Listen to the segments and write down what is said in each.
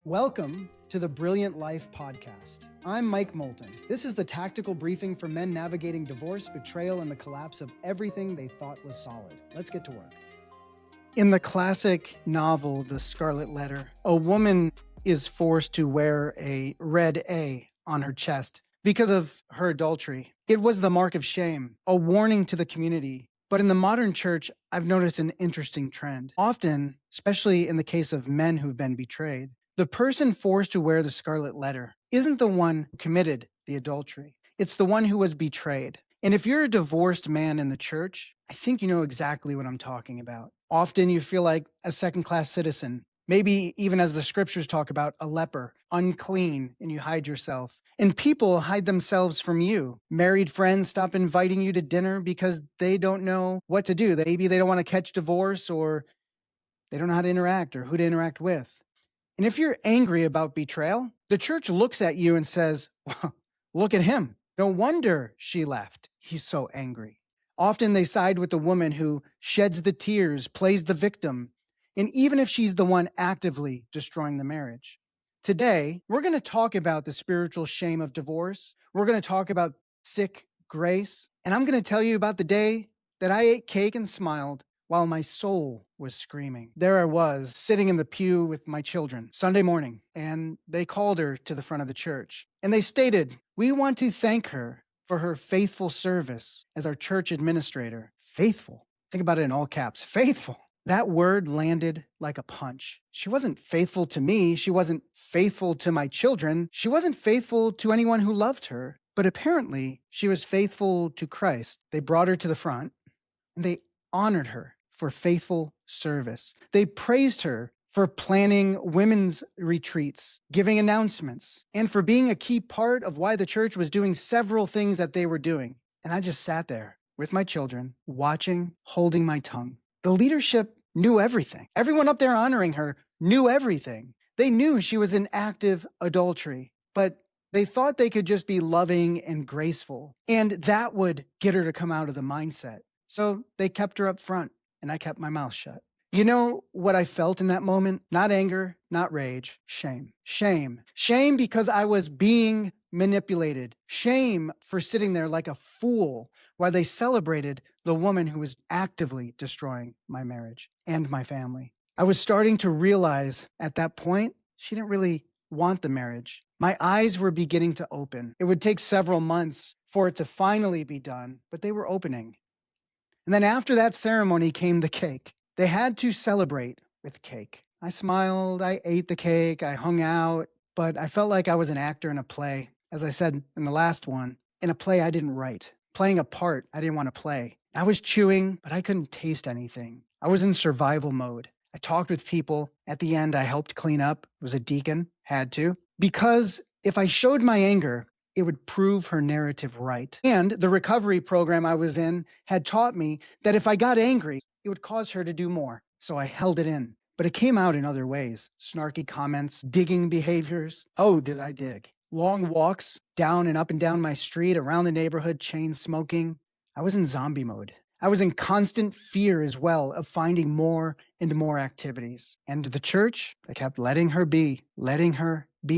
Welcome to the Brilliant Life podcast. I'm Mike Moulton. This is the tactical briefing for men navigating divorce, betrayal, and the collapse of everything they thought was solid. Let's get to work. In the classic novel, The Scarlet Letter, a woman is forced to wear a red A on her chest because of her adultery. It was the mark of shame, a warning to the community. But in the modern church, I've noticed an interesting trend. Often, especially in the case of men who've been betrayed, the person forced to wear the scarlet letter isn't the one who committed the adultery. It's the one who was betrayed. And if you're a divorced man in the church, I think you know exactly what I'm talking about. Often you feel like a second-class citizen, maybe even as the scriptures talk about, a leper, unclean, and you hide yourself. And people hide themselves from you. Married friends stop inviting you to dinner because they don't know what to do. Maybe they don't want to catch divorce, or they don't know how to interact or who to interact with. And if you're angry about betrayal, the church looks at you and says, well, look at him. No wonder she left. He's so angry. Often they side with the woman who sheds the tears, plays the victim, and even if she's the one actively destroying the marriage. Today, we're going to talk about the spiritual shame of divorce. We're going to talk about sick grace. And I'm going to tell you about the day that I ate cake and smiled while my soul was screaming. There I was, sitting in the pew with my children, Sunday morning, and they called her to the front of the church. And they stated, "We want to thank her for her faithful service as our church administrator." Faithful. Think about it in all caps. Faithful. That word landed like a punch. She wasn't faithful to me. She wasn't faithful to my children. She wasn't faithful to anyone who loved her. But apparently, she was faithful to Christ. They brought her to the front, and they honored her for faithful service. They praised her for planning women's retreats, giving announcements, and for being a key part of why the church was doing several things that they were doing. And I just sat there with my children, watching, holding my tongue. The leadership knew everything. Everyone up there honoring her knew everything. They knew she was in active adultery, but they thought they could just be loving and graceful, and that would get her to come out of the mindset. So they kept her up front, and I kept my mouth shut. You know what I felt in that moment? Not anger, not rage, shame. Shame. Shame because I was being manipulated. Shame for sitting there like a fool while they celebrated the woman who was actively destroying my marriage and my family. I was starting to realize at that point, she didn't really want the marriage. My eyes were beginning to open. It would take several months for it to finally be done, but they were opening. And then after that ceremony came the cake. They had to celebrate with cake. I smiled, I ate the cake, I hung out, but I felt like I was an actor in a play. As I said in the last one, in a play I didn't write, playing a part I didn't want to play. I was chewing, but I couldn't taste anything. I was in survival mode. I talked with people. At the end, I helped clean up. I was a deacon, had to. Because if I showed my anger, it would prove her narrative right. And the recovery program I was in had taught me that if I got angry, it would cause her to do more. So I held it in. But it came out in other ways. Snarky comments, digging behaviors. Oh, did I dig. Long walks down and down my street, around the neighborhood, chain smoking. I was in zombie mode. I was in constant fear as well of finding more and more activities. And the church, they kept letting her be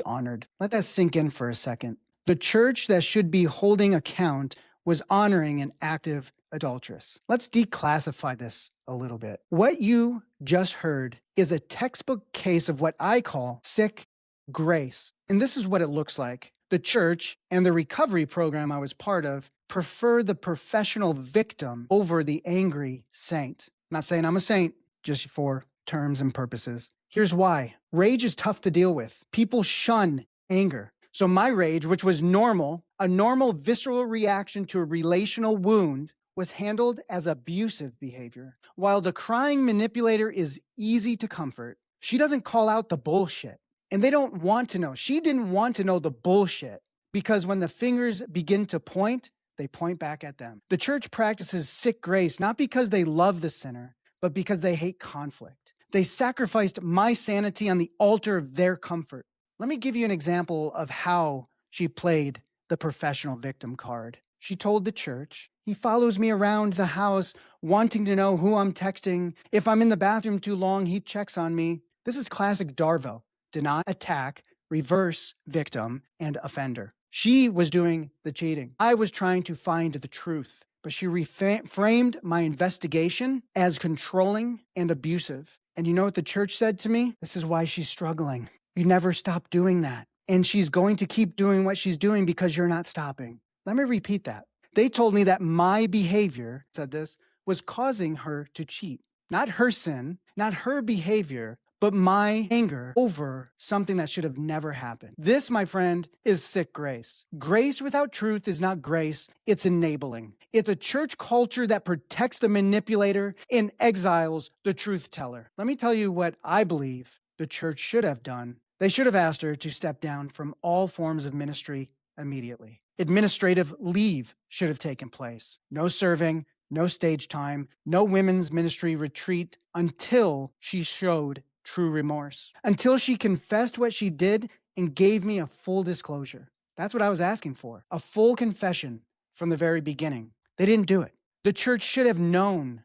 honored. Let that sink in for a second. The church that should be holding account was honoring an active adulteress. Let's declassify this a little bit. What you just heard is a textbook case of what I call sick grace. And this is what it looks like. The church and the recovery program I was part of prefer the professional victim over the angry saint. I'm not saying I'm a saint, just for terms and purposes. Here's why. Rage is tough to deal with. People shun anger. So my rage, which was normal, a normal visceral reaction to a relational wound, was handled as abusive behavior. While the crying manipulator is easy to comfort, she doesn't call out the bullshit. And they don't want to know. She didn't want to know the bullshit, because when the fingers begin to point, they point back at them. The church practices sick grace not because they love the sinner, but because they hate conflict. They sacrificed my sanity on the altar of their comfort. Let me give you an example of how she played the professional victim card. She told the church, "He follows me around the house, wanting to know who I'm texting. If I'm in the bathroom too long, he checks on me." This is classic Darvo. deny, attack, reverse victim, and offender. She was doing the cheating. I was trying to find the truth, but she reframed my investigation as controlling and abusive. And you know what the church said to me? This is why she's struggling. You never stop doing that. And she's going to keep doing what she's doing because you're not stopping. Let me repeat that. They told me that my behavior, said this, was causing her to cheat. Not her sin, not her behavior, but my anger over something that should have never happened. This, my friend, is sick grace. Grace without truth is not grace, it's enabling. It's a church culture that protects the manipulator and exiles the truth teller. Let me tell you what I believe the church should have done. They should have asked her to step down from all forms of ministry immediately. Administrative leave should have taken place. No serving, no stage time, no women's ministry retreat until she showed true remorse, until she confessed what she did and gave me a full disclosure. That's what I was asking for, a full confession from the very beginning. They didn't do it. The church should have known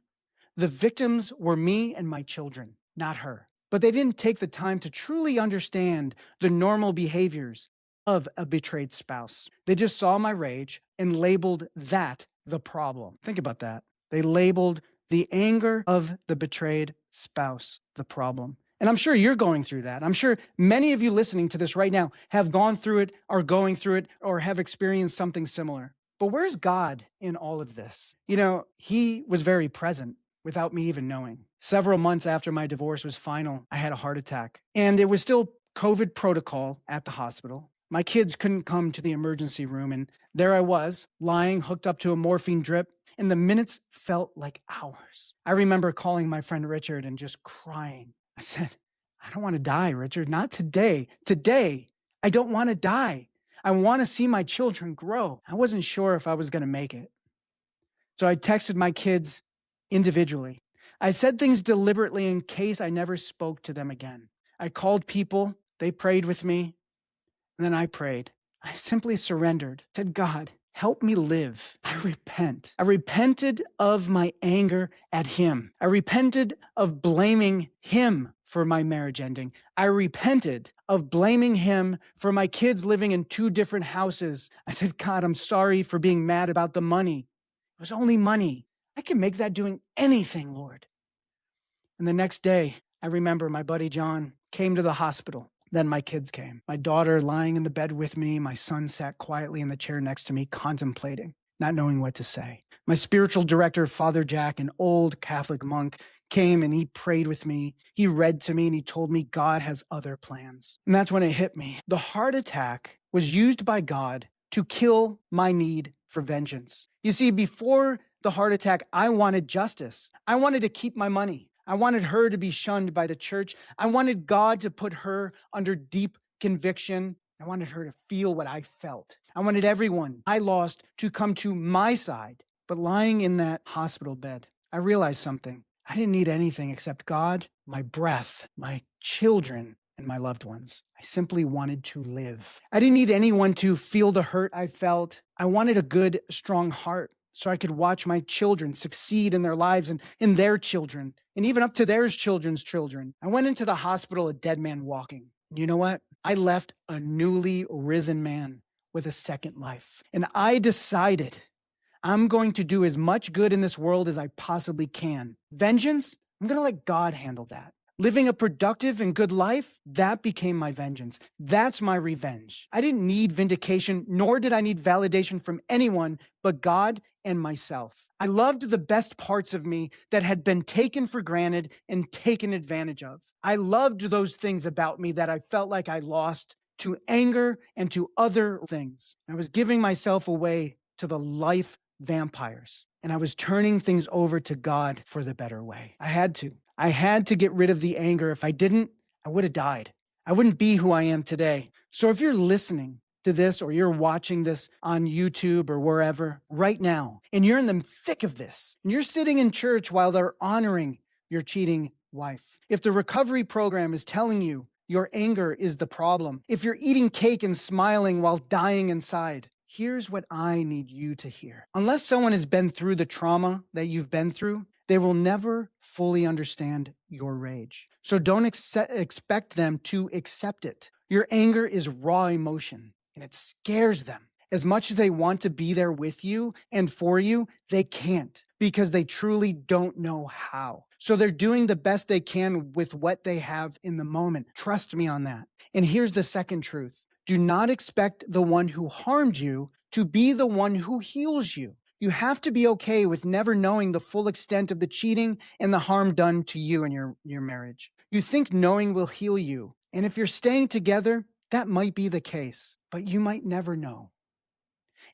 the victims were me and my children, not her. But they didn't take the time to truly understand the normal behaviors of a betrayed spouse. They just saw my rage and labeled that the problem. Think about that. They labeled the anger of the betrayed spouse the problem. And I'm sure you're going through that. I'm sure many of you listening to this right now have gone through it, are going through it, or have experienced something similar. But where's God in all of this? You know, He was very present without me even knowing. Several months after my divorce was final, I had a heart attack. And it was still COVID protocol at the hospital. My kids couldn't come to the emergency room, and there I was, lying hooked up to a morphine drip, and the minutes felt like hours. I remember calling my friend Richard and just crying. I said, I don't want to die, Richard, not today. Today, I don't want to die. I want to see my children grow. I wasn't sure if I was going to make it. So I texted my kids individually. I said things deliberately in case I never spoke to them again. I called people, they prayed with me, and then I prayed. I simply surrendered, said, God, help me live. I repent. I repented of my anger at Him. I repented of blaming Him for my marriage ending. I repented of blaming Him for my kids living in 2 different houses. I said, God, I'm sorry for being mad about the money. It was only money. I can make that doing anything, Lord. And the next day, I remember my buddy John came to the hospital. Then my kids came. My daughter lying in the bed with me. My son sat quietly in the chair next to me, contemplating, not knowing what to say. My spiritual director, Father Jack, an old Catholic monk, came and he prayed with me. He read to me and he told me God has other plans. And that's when it hit me. The heart attack was used by God to kill my need for vengeance. You see, before the heart attack, I wanted justice. I wanted to keep my money. I wanted her to be shunned by the church. I wanted God to put her under deep conviction. I wanted her to feel what I felt. I wanted everyone I lost to come to my side. But lying in that hospital bed, I realized something. I didn't need anything except God, my breath, my children, and my loved ones. I simply wanted to live. I didn't need anyone to feel the hurt I felt. I wanted a good, strong heart so I could watch my children succeed in their lives and in their children, and even up to their children's children. I went into the hospital a dead man walking. You know what? I left a newly risen man with a second life. And I decided I'm going to do as much good in this world as I possibly can. Vengeance, I'm going to let God handle that. Living a productive and good life, that became my vengeance. That's my revenge. I didn't need vindication, nor did I need validation from anyone but God and myself. I loved the best parts of me that had been taken for granted and taken advantage of. I loved those things about me that I felt like I lost to anger and to other things. I was giving myself away to the life vampires, and I was turning things over to God for the better way. I had to get rid of the anger. If I didn't, I would have died. I wouldn't be who I am today. So if you're listening to this or you're watching this on YouTube or wherever right now, and you're in the thick of this, and you're sitting in church while they're honoring your cheating wife, if the recovery program is telling you your anger is the problem, if you're eating cake and smiling while dying inside, here's what I need you to hear. Unless someone has been through the trauma that you've been through, They will never fully understand your rage. So don't expect them to accept it. Your anger is raw emotion, and it scares them. As much as they want to be there with you and for you, they can't because they truly don't know how. So they're doing the best they can with what they have in the moment. Trust me on that. And here's the second truth. Do not expect the one who harmed you to be the one who heals you. You have to be okay with never knowing the full extent of the cheating and the harm done to you in your marriage. You think knowing will heal you. And if you're staying together, that might be the case, but you might never know.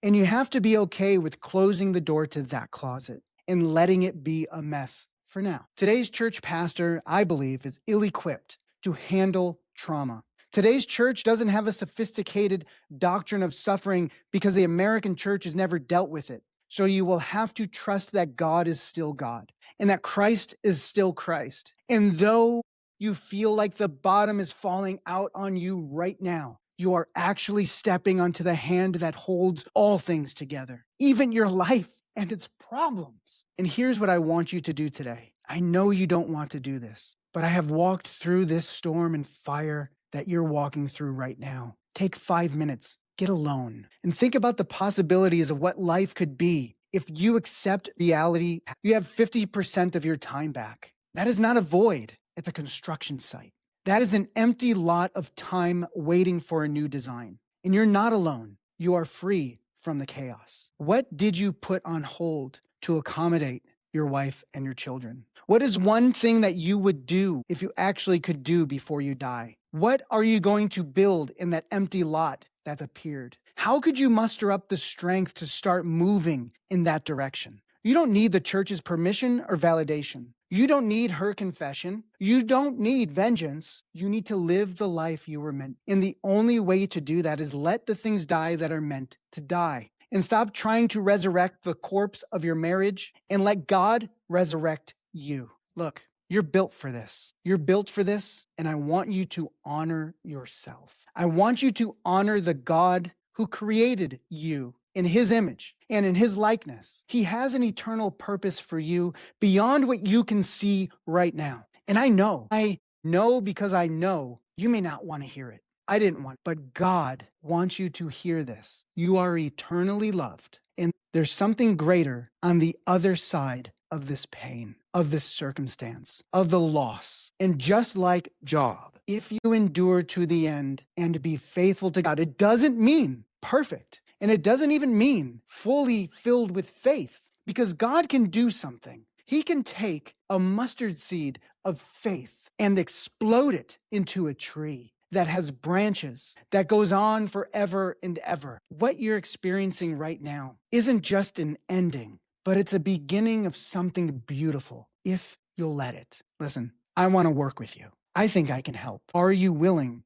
And you have to be okay with closing the door to that closet and letting it be a mess for now. Today's church pastor, I believe, is ill-equipped to handle trauma. Today's church doesn't have a sophisticated doctrine of suffering because the American church has never dealt with it. So you will have to trust that God is still God and that Christ is still Christ. And though you feel like the bottom is falling out on you right now, you are actually stepping onto the hand that holds all things together, even your life and its problems. And here's what I want you to do today. I know you don't want to do this, but I have walked through this storm and fire that you're walking through right now. Take 5 minutes, get alone, and think about the possibilities of what life could be if you accept reality. You have 50% of your time back. That is not a void, it's a construction site. That is an empty lot of time waiting for a new design. And you're not alone. You are free from the chaos. What did you put on hold to accommodate your wife and your children? What is one thing that you would do if you actually could do before you die? What are you going to build in that empty lot that's appeared? How could you muster up the strength to start moving in that direction? You don't need the church's permission or validation. You don't need her confession. You don't need vengeance. You need to live the life you were meant. And the only way to do that is let the things die that are meant to die. And stop trying to resurrect the corpse of your marriage and let God resurrect you. Look, you're built for this. You're built for this, and I want you to honor yourself. I want you to honor the God who created you in his image and in his likeness. He has an eternal purpose for you beyond what you can see right now. And I know because I know you may not want to hear it. I didn't want, but God wants you to hear this. You are eternally loved. And there's something greater on the other side of this pain, of this circumstance, of the loss. And just like Job, if you endure to the end and be faithful to God, it doesn't mean perfect. And it doesn't even mean fully filled with faith, because God can do something. He can take a mustard seed of faith and explode it into a tree that has branches that goes on forever and ever. What you're experiencing right now isn't just an ending, but it's a beginning of something beautiful if you'll let it. Listen, I want to work with you. I think I can help. Are you willing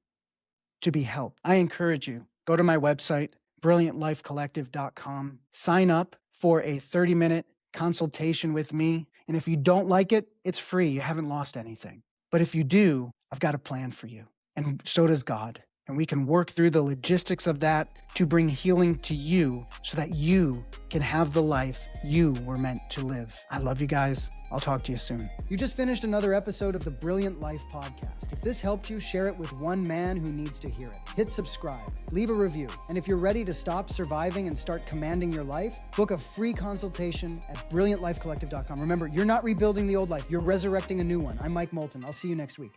to be helped? I encourage you, go to my website, brilliantlifecollective.com. Sign up for a 30-minute consultation with me. And if you don't like it, it's free. You haven't lost anything. But if you do, I've got a plan for you. And so does God. And we can work through the logistics of that to bring healing to you so that you can have the life you were meant to live. I love you guys. I'll talk to you soon. You just finished another episode of the Brilliant Life podcast. If this helped you, share it with one man who needs to hear it. Hit subscribe, leave a review. And if you're ready to stop surviving and start commanding your life, book a free consultation at brilliantlifecollective.com. Remember, you're not rebuilding the old life. You're resurrecting a new one. I'm Mike Moulton. I'll see you next week.